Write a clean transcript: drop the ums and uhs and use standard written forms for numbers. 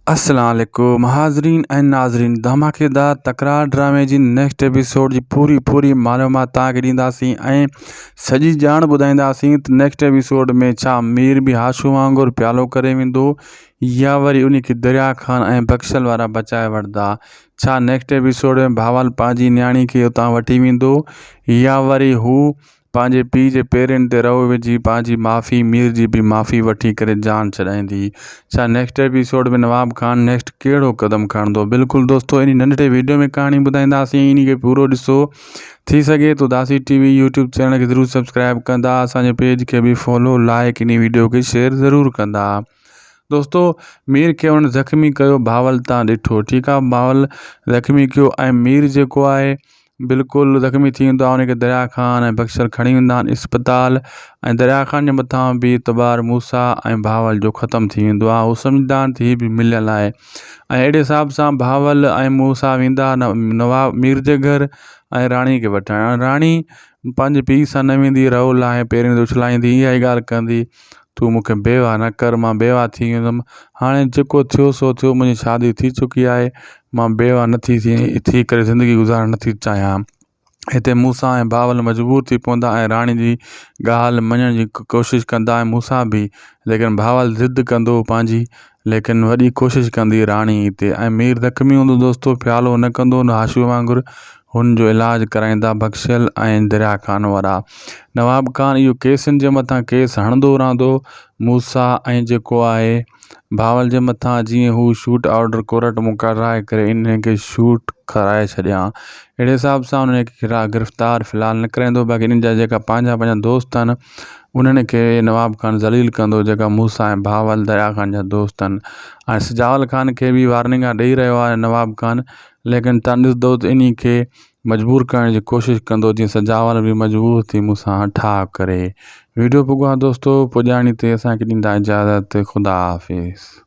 अस्सलाम वालेकुम हाज़रीन ऐं नाज़रीन। धमाकेदार तकरार ड्रामे जी नेक्स्ट एपिसोड जी पूरी मालूमात तव्हांखे ॾींदासीं ऐं सॼी ॼाण ॿुधाईंदासीं त नेक्स्ट एपिसोड में छा मीर बि हाशू वांगुरु प्यालो करे वेंदो या वरी उन खे दरिया खान ऐं बख्शल वारा बचाए वठंदा। छा नेक्स्ट एपिसोड में भावल पंहिंजी न्याणी खे उतां वठी वेंदो या वरी हू पंहिंजे पीउ जे पेरनि ते रओ विझी पंहिंजी माफ़ी मीर जी बि माफ़ी वठी करे जान छॾाईंदी। छा नेक्स्ट एपिसोड में नवाब खान नेक्स्ट कहिड़ो क़दम खणंदो? बिल्कुलु दोस्तों इन नंढड़े वीडियो में कहाणी ॿुधाईंदासीं, इन खे पूरो ॾिसो। थी सघे तो दासी टीवी यूट्यूब चैनल खे ज़रूरु सब्सक्राइब कंदा, असांजे पेज खे बि फॉलो, लाइक, इन वीडियो खे शेयर ज़रूरु कंदा। दोस्तों मीर खे हुन ज़ख़्मी कयो भावल तव्हां ॾिठो, ठीकु आहे। भावल ज़ख़्मी कयो ऐं मीर जेको आहे बिल्कुलु ज़ख़्मी थी वेंदो आहे। उनखे दरिया खान ऐं बख्शल खणी वेंदा आहिनि इस्पताल ऐं दरिया खान जे मथां बि एतबार मूसा ऐं भावल जो ख़तमु थी वेंदो आहे। हू सम्झंदा आहिनि त हीअ बि मिलियल आहे ऐं अहिड़े हिसाब सां भावल ऐं मूसा वेंदा नवाब मीर जे घर ऐं राणी खे वठणु। राणी पंहिंजे पीउ सां न वेंदी, रओ लाहे पेरनि ते उछलाईंदी, इहा ई ॻाल्हि कंदी, तूं मूंखे बेवा न कर, मां बेवा थी वेंदुमि। हाणे जेको थियो सो थियो, मुंहिंजी शादी थी चुकी आहे, मां बेवा नथी थी करे ज़िंदगी गुज़ारणु नथी चाहियां। हिते मूसा ऐं भावल मजबूर थी पवंदा ऐं राणी जी ॻाल्हि मञण जी कोशिशि कंदा ऐं मूसा बि, लेकिन भावल ज़िद कंदो पंहिंजी, लेकिन वॾी कोशिशि कंदी राणी हिते। ऐं मीर ज़ख़्मी हूंदो दोस्तों, प्यालो न कंदो न हाशू वांगुरु, हुन जो इलाजु कराईंदा बख्शल ऐं दरिया खान वारा। नवाब खान इहो केसनि जे मथां केस हणंदो रहंदो, मूसा ऐं जेको आहे भावल जे मथां, जीअं हू शूट ऑर्डर कोर्ट मुक़रराए करे इन खे शूट कराए छॾियां। अहिड़े हिसाब सां उन्हनि खे गिरफ़्तार फ़िलहालु न कराईंदो, बाक़ी इन्हनि जा जेका पंहिंजा दोस्त आहिनि उन्हनि खे नवाब खान ज़लील कंदो, जेका मूसा ऐं भावल दरिया खान जा दोस्त आहिनि। ऐं सजावल खान खे बि वार्निंग ॾेई रहियो आहे नवाब खान, लेकिन तव्हां ॾिसंदो त इन खे मजबूर करण जी कोशिशि कंदो, जीअं सजावल बि मजबूर थी मूंसां ठा करे। वीडियो पुॻो आहे दोस्तों, पुॼाणी ते असांखे ॾींदा इजाज़त। ख़ुदा हाफ़िज़।